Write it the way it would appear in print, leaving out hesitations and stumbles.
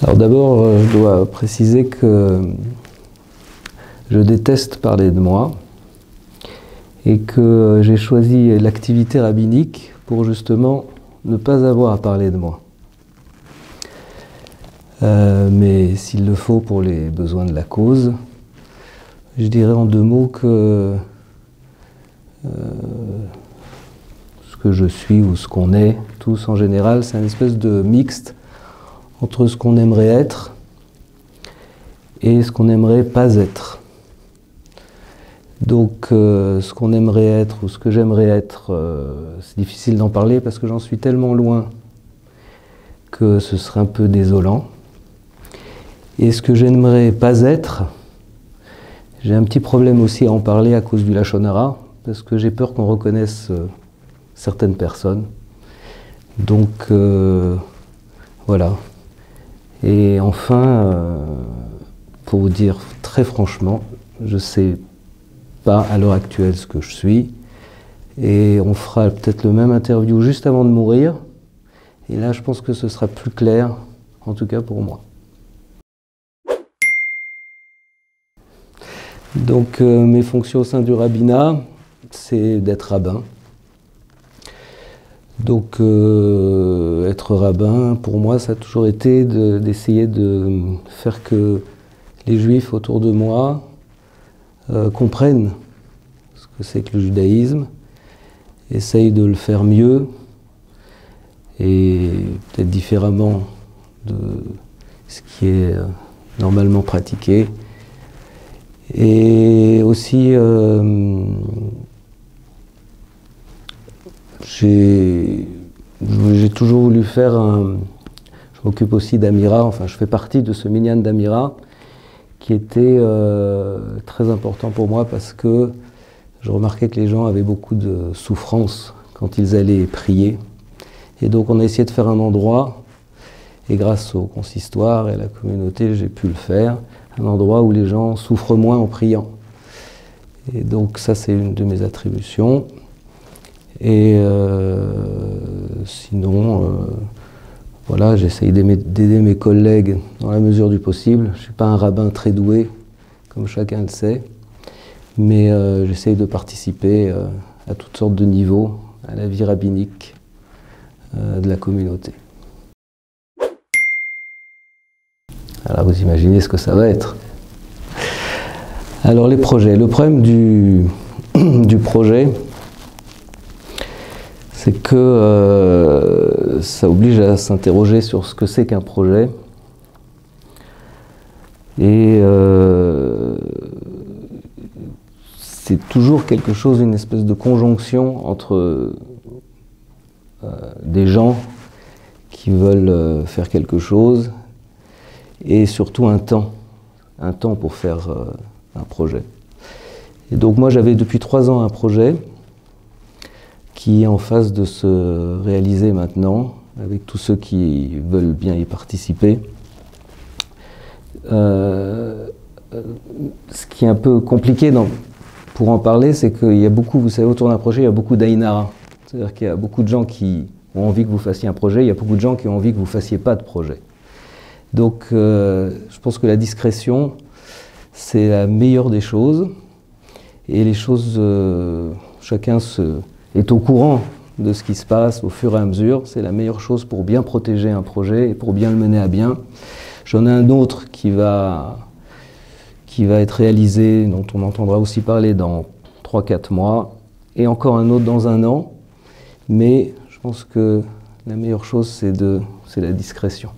Alors d'abord, je dois préciser que je déteste parler de moi et que j'ai choisi l'activité rabbinique pour justement ne pas avoir à parler de moi. Mais s'il le faut pour les besoins de la cause, je dirais en deux mots que ce que je suis ou ce qu'on est, tous en général, c'est une espèce de mixte entre ce qu'on aimerait être et ce qu'on n'aimerait pas être. Donc ce qu'on aimerait être ou ce que j'aimerais être, c'est difficile d'en parler parce que j'en suis tellement loin que ce serait un peu désolant. Et ce que j'aimerais pas être, j'ai un petit problème aussi à en parler à cause du Lachon Hara, parce que j'ai peur qu'on reconnaisse certaines personnes. Donc voilà. Et enfin, pour vous dire très franchement, je ne sais pas à l'heure actuelle ce que je suis. Et on fera peut-être le même interview juste avant de mourir. Et là, je pense que ce sera plus clair, en tout cas pour moi. Donc mes fonctions au sein du rabbinat, c'est d'être rabbin. Donc être rabbin, pour moi, ça a toujours été d'essayer de faire que les juifs autour de moi comprennent ce que c'est que le judaïsme, essayent de le faire mieux et peut-être différemment de ce qui est normalement pratiqué. Et aussi, j'ai toujours voulu faire je m'occupe aussi d'Amira, enfin je fais partie de ce minyan d'Amira qui était très important pour moi parce que je remarquais que les gens avaient beaucoup de souffrance quand ils allaient prier. Et donc on a essayé de faire un endroit, et grâce au consistoire et à la communauté, j'ai pu le faire, un endroit où les gens souffrent moins en priant. Et donc ça, c'est une de mes attributions. Et sinon, voilà, j'essaye d'aider mes collègues dans la mesure du possible. Je ne suis pas un rabbin très doué, comme chacun le sait, mais j'essaye de participer à toutes sortes de niveaux à la vie rabbinique de la communauté. Alors vous imaginez ce que ça va être. Alors les projets. Le problème du projet, c'est que ça oblige à s'interroger sur ce que c'est qu'un projet. Et c'est toujours quelque chose, une espèce de conjonction entre des gens qui veulent faire quelque chose et surtout un temps pour faire un projet. Et donc moi j'avais depuis 3 ans un projet qui est en phase de se réaliser maintenant, avec tous ceux qui veulent bien y participer. Ce qui est un peu compliqué pour en parler, c'est qu'il y a beaucoup, vous savez, autour d'un projet, il y a beaucoup d'Aïnara. C'est-à-dire qu'il y a beaucoup de gens qui ont envie que vous fassiez un projet, il y a beaucoup de gens qui ont envie que vous ne fassiez pas de projet. Donc je pense que la discrétion, c'est la meilleure des choses. Et les choses, chacun est au courant de ce qui se passe au fur et à mesure. C'est la meilleure chose pour bien protéger un projet et pour bien le mener à bien. J'en ai un autre qui va être réalisé, dont on entendra aussi parler dans 3-4 mois, et encore un autre dans 1 an. Mais je pense que la meilleure chose, c'est la discrétion.